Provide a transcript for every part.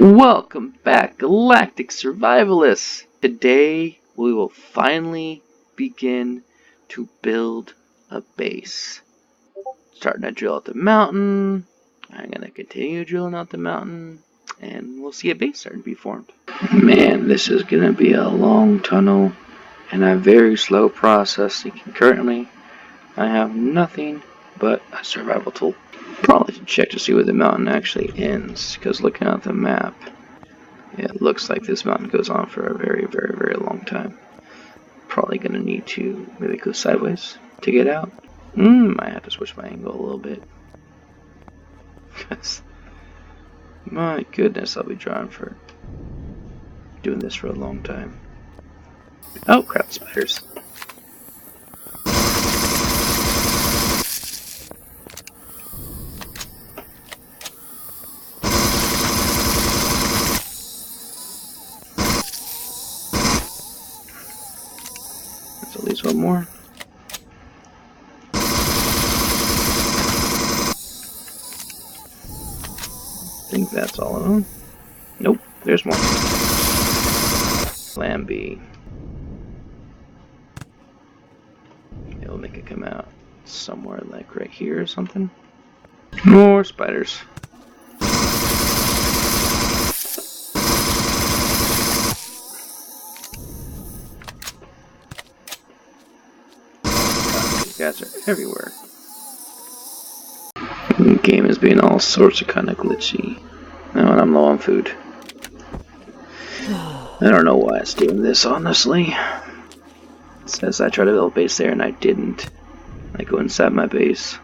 Welcome back, Galactic Survivalists! Today, we will finally begin to build a base. Starting to drill out the mountain. I'm going to continue drilling out the mountain. And we'll see a base starting to be formed. Man, this is going to be a long tunnel. And a very slow process. Currently, I have nothing but a survival tool. Probably should check to see where the mountain actually ends, because looking at the map, it looks like this mountain goes on for a very, very, very long time. Probably gonna need to maybe go sideways to get out. I have to switch my angle a little bit. Because, my goodness, I'll be drawing for doing this for a long time. Oh crap, spiders. There's at least one more. I think that's all of them. Nope, there's more. Lambie. It'll make it come out somewhere like right here or something. More spiders. These guys are everywhere. The game is being all sorts of kind of glitchy. Now I'm low on food. I don't know why it's doing this, honestly. It says I tried to build a base there and I didn't. I go inside my base,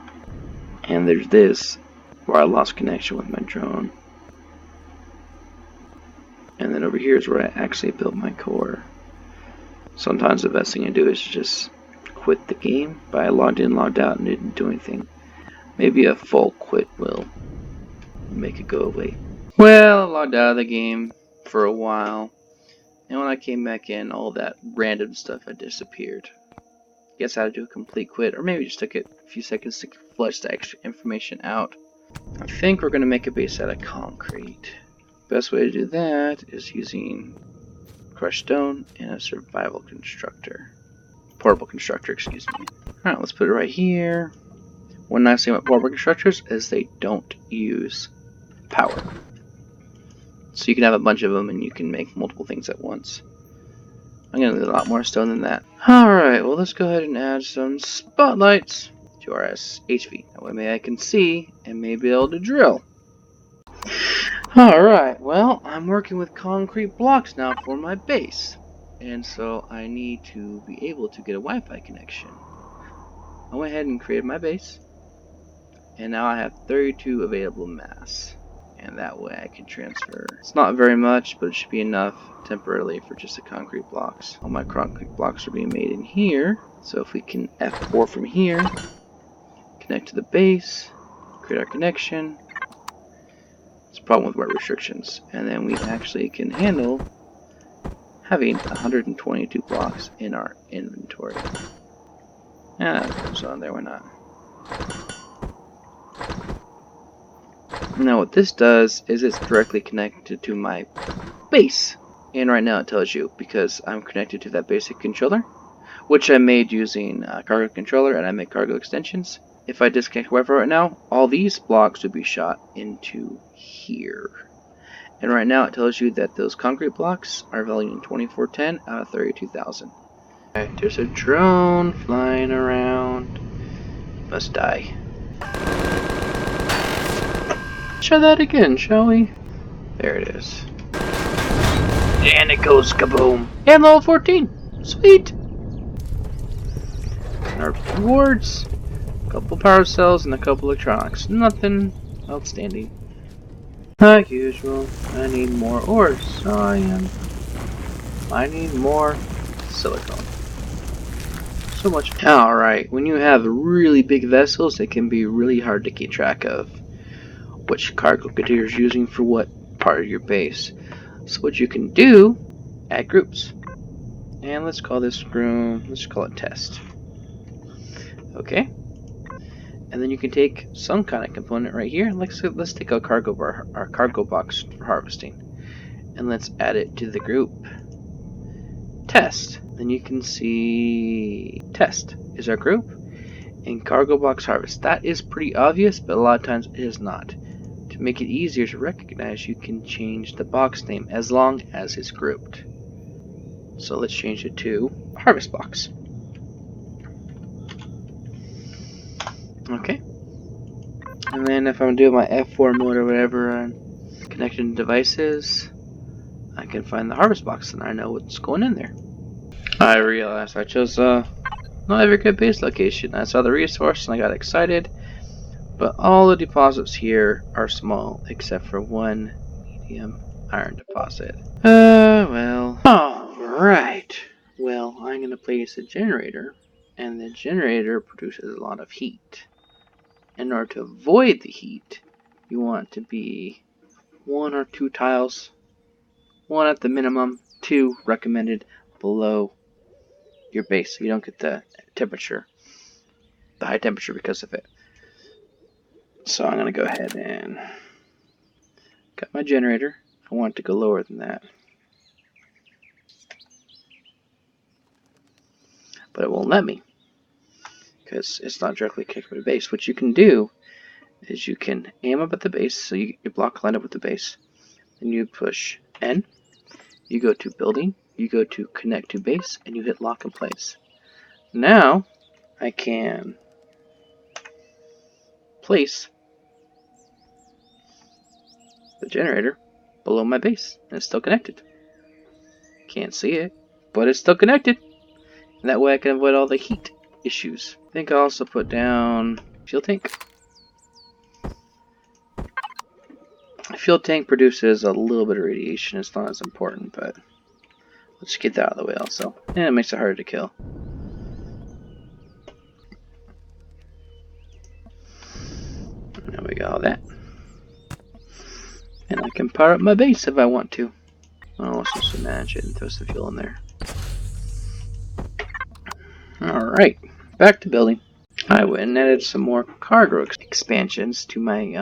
and there's this, where I lost connection with my drone. And then over here is where I actually built my core. Sometimes the best thing to do is just quit the game, but I logged in, logged out, and didn't do anything. Maybe a full quit will make it go away. Well, I logged out of the game for a while, and when I came back in, all that random stuff had disappeared. Guess I had to do a complete quit, or maybe just took it a few seconds to flush the extra information out. I think we're going to make a base out of concrete. Best way to do that is using crushed stone and a survival constructor. Portable constructor, excuse me. Alright, let's put it right here. One nice thing about portable constructors is they don't use power. So you can have a bunch of them and you can make multiple things at once. I'm going to need a lot more stone than that. Alright, well let's go ahead and add some spotlights to our HV. That way maybe I can see and may be able to drill. Alright, well I'm working with concrete blocks now for my base. And so I need to be able to get a Wi-Fi connection. I went ahead and created my base. And now I have 32 available mass. And that way I can transfer. It's not very much, but it should be enough temporarily for just the concrete blocks. All my concrete blocks are being made in here. So if we can F4 from here, connect to the base, create our connection. It's a problem with web restrictions. And then we actually can handle having 122 blocks in our inventory. That comes on there, why not? Now what this does is it's directly connected to my base. And right now it tells you because I'm connected to that basic controller, which I made using a cargo controller, and I make cargo extensions. If I disconnect Wi-Fi right now, all these blocks would be shot into here. And right now it tells you that those concrete blocks are valued 2410 out of 32,000. Alright, there's a drone flying around. Must die. Try that again, shall we? There it is. And it goes kaboom. And level 14. Sweet. And our rewards. A couple power cells and a couple electronics. Nothing outstanding. Like usual, I need more ores. So I need more silicone. So much. Alright, when you have really big vessels, it can be really hard to keep track of which cargo container is using for what part of your base. So what you can do, add groups. And let's call this room, let's call it test. Okay. And then you can take some kind of component right here. Let's take a cargo bar, our cargo box for harvesting. and let's add it to the group. Test. Then you can see test is our group, and cargo box harvest. That is pretty obvious, but a lot of times it is not. To make it easier to recognize, you can change the box name as long as it's grouped. So let's change it to harvest box. Okay. And then if I'm doing my F4 mode or whatever on connected devices, I can find the harvest box and I know what's going in there. I realized I chose not a very good base location. I saw the resource and I got excited, but all the deposits here are small except for one medium iron deposit. Well. Alright. Well, I'm going to place a generator, and the generator produces a lot of heat. In order to avoid the heat, you want to be 1 or 2 tiles, 1 at the minimum, 2 recommended below your base, so you don't get the temperature, the high temperature because of it. So I'm going to go ahead and got my generator. I want it to go lower than that, but it won't let me because it's not directly connected to the base. What you can do is you can aim up at the base, so you get your block lined up with the base, then you push N, you go to building, you go to connect to base, and you hit lock in place. Now I can place the generator below my base, and it's still connected. Can't see it, but it's still connected. And that way I can avoid all the heat issues. I think I'll also put down fuel tank. A fuel tank produces a little bit of radiation. It's not as important, but let's get that out of the way also. And it makes it harder to kill. There we got all that. And I can power up my base if I want to. Oh, let's just manage it and throw some fuel in there. Alright, back to building. I went and added some more cargo expansions to my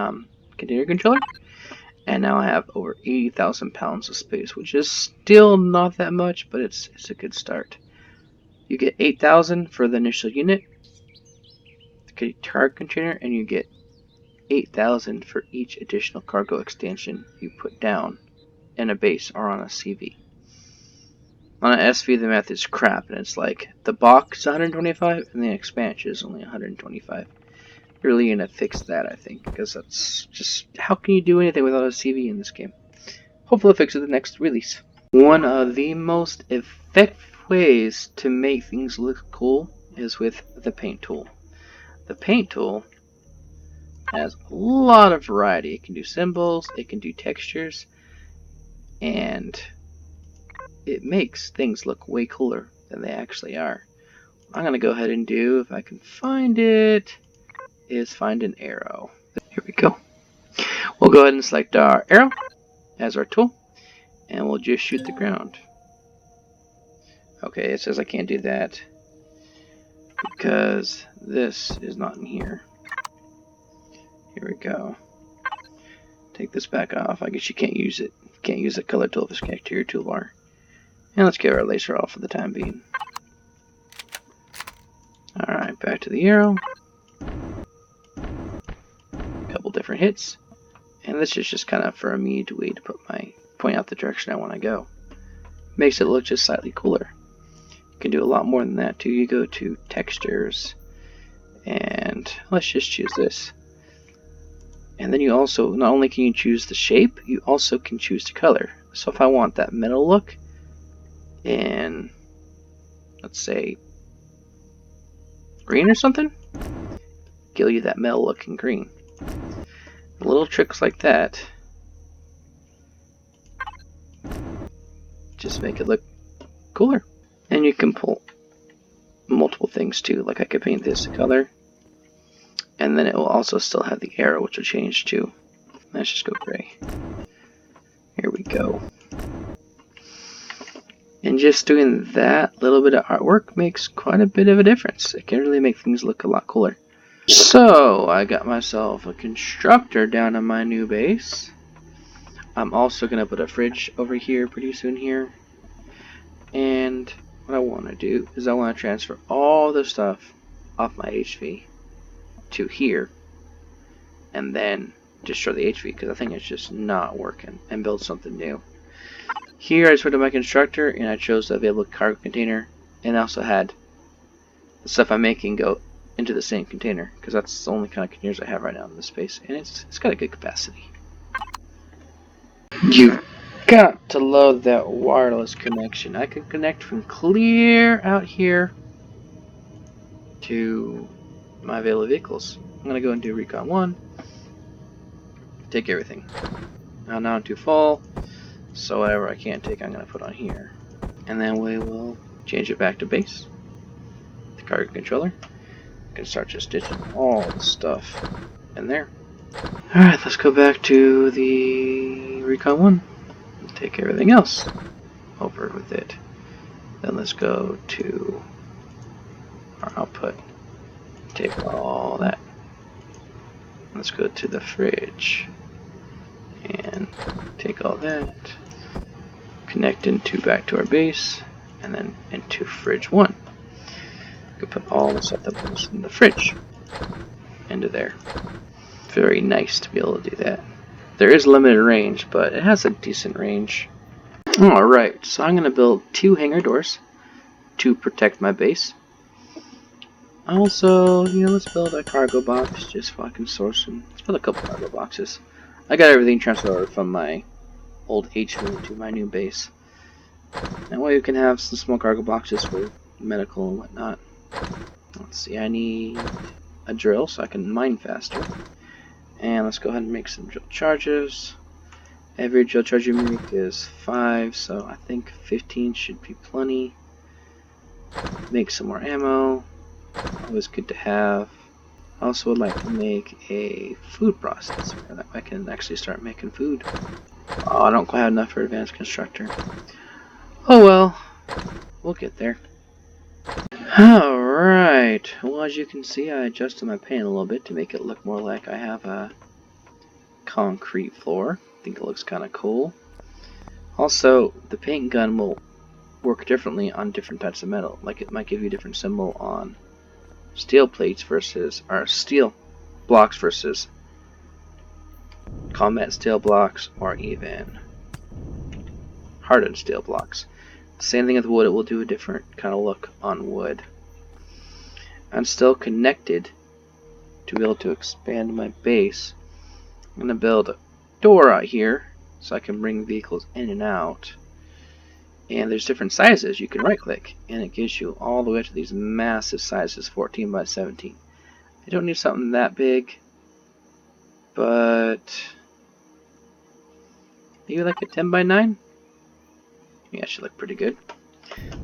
container controller. And now I have over 80,000 pounds of space, which is still not that much, but it's a good start. You get 8,000 for the initial unit, the cargo container, and you get 8,000 for each additional cargo extension you put down in a base or on a CV. On an SV, the math is crap, and it's like the box is 125 and the expansion is only 125. You're really gonna fix that, I think, because that's just, how can you do anything without a CV in this game? Hopefully, they'll fix it the next release. One of the most effective ways to make things look cool is with the paint tool. The paint tool has a lot of variety. It can do symbols, it can do textures, and it makes things look way cooler than they actually are. What I'm going to go ahead and do, if I can find it, is find an arrow. Here we go. We'll go ahead and select our arrow as our tool, and we'll just shoot the ground. Okay, it says I can't do that because this is not in here. Here we go. Take this back off. I guess you can't use it. You can't use the color tool if it's connected to your toolbar. And let's get our laser off for the time being. Alright, back to the arrow. Couple different hits. And this is just kind of for a immediate way to point out the direction I want to go. Makes it look just slightly cooler. You can do a lot more than that too. You go to textures, and let's just choose this. And then you also, not only can you choose the shape, you also can choose the color. So if I want that metal look in, let's say, green or something, give you that metal look in green. Little tricks like that just make it look cooler. And you can pull multiple things too, like I could paint this color, and then it will also still have the arrow, which will change too. Let's just go gray. Here we go. And just doing that little bit of artwork makes quite a bit of a difference. It can really make things look a lot cooler. So I got myself a constructor down on my new base. I'm also going to put a fridge over here pretty soon here. And what I want to do is I want to transfer all the stuff off my HV to here. And then destroy the HV because I think it's just not working. And build something new. Here I just went to my constructor and I chose the available cargo container. And I also had the stuff I'm making go into the same container. Because that's the only kind of containers I have right now in this space. And it's got a good capacity. You've got to love that wireless connection. I can connect from clear out here to my available vehicles. I'm going to go and do Recon 1. Take everything. Now I'm too full, so whatever I can't take I'm going to put on here. And then we will change it back to base. The cargo controller. I can start just ditching all the stuff in there. Alright, let's go back to the Recon 1. Take everything else over with it. Then let's go to our output. Take all that. Let's go to the fridge and take all that. Connect into back to our base and then into fridge 1. We can put all the stuff that was in the fridge into there. Very nice to be able to do that. There is limited range, but it has a decent range. Alright, so I'm going to build 2 hangar doors to protect my base. Also, let's build a cargo box just so I can source them. Let's build a couple cargo boxes. I got everything transferred over from my old HV to my new base. That way you can have some small cargo boxes for medical and whatnot. Let's see, I need a drill so I can mine faster. And let's go ahead and make some drill charges. Every drill charge you make is 5, so I think 15 should be plenty. Make some more ammo. Always good to have. I also would like to make a food processor so that I can actually start making food. Oh, I don't quite have enough for advanced constructor. Oh well, we'll get there. Alright, well as you can see I adjusted my paint a little bit to make it look more like I have a concrete floor. I think it looks kind of cool. Also, the paint gun will work differently on different types of metal. Like it might give you a different symbol on steel plates versus, or steel blocks versus combat steel blocks, or even hardened steel blocks. Same thing with wood, it will do a different kind of look on wood. I'm still connected to be able to expand my base. I'm going to build a door out here so I can bring vehicles in and out. And there's different sizes. You can right click and it gives you all the way to these massive sizes, 14 by 17. I don't need something that big, but maybe like a 10 by 9? Yeah, it should look pretty good.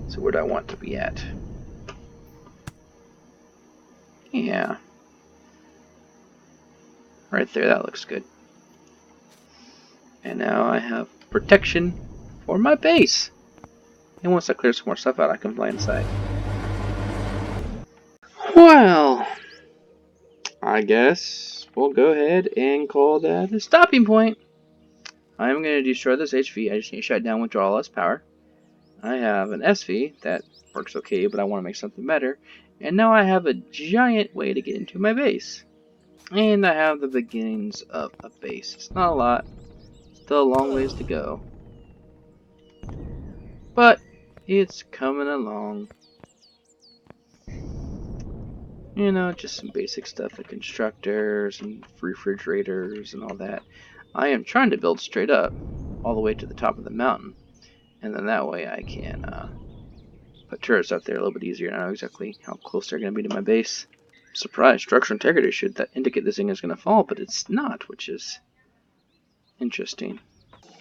So where do I want to be at? Yeah. Right there, that looks good. And now I have protection for my base. And once I clear some more stuff out, I can fly inside. Well, I guess we'll go ahead and call that a stopping point. I'm going to destroy this HV. I just need to shut down withdraw less power. I have an SV that works okay, but I want to make something better. And now I have a giant way to get into my base. And I have the beginnings of a base. It's not a lot. Still a long ways to go. But it's coming along. Just some basic stuff like constructors and refrigerators and all that. I am trying to build straight up all the way to the top of the mountain. And then that way I can put turrets up there a little bit easier. I know exactly how close they're going to be to my base. Surprise, structural integrity should indicate this thing is going to fall, but it's not, which is interesting.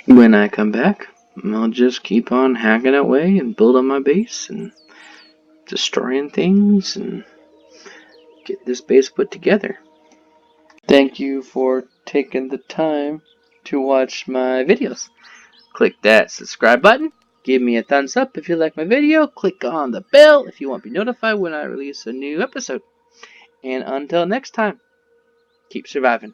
When I come back, I'll just keep on hacking away and building my base and destroying things and get this base put together. Thank you for taking the time to watch my videos. Click that subscribe button. Give me a thumbs up if you like my video. Click on the bell if you want to be notified when I release a new episode. And until next time, keep surviving.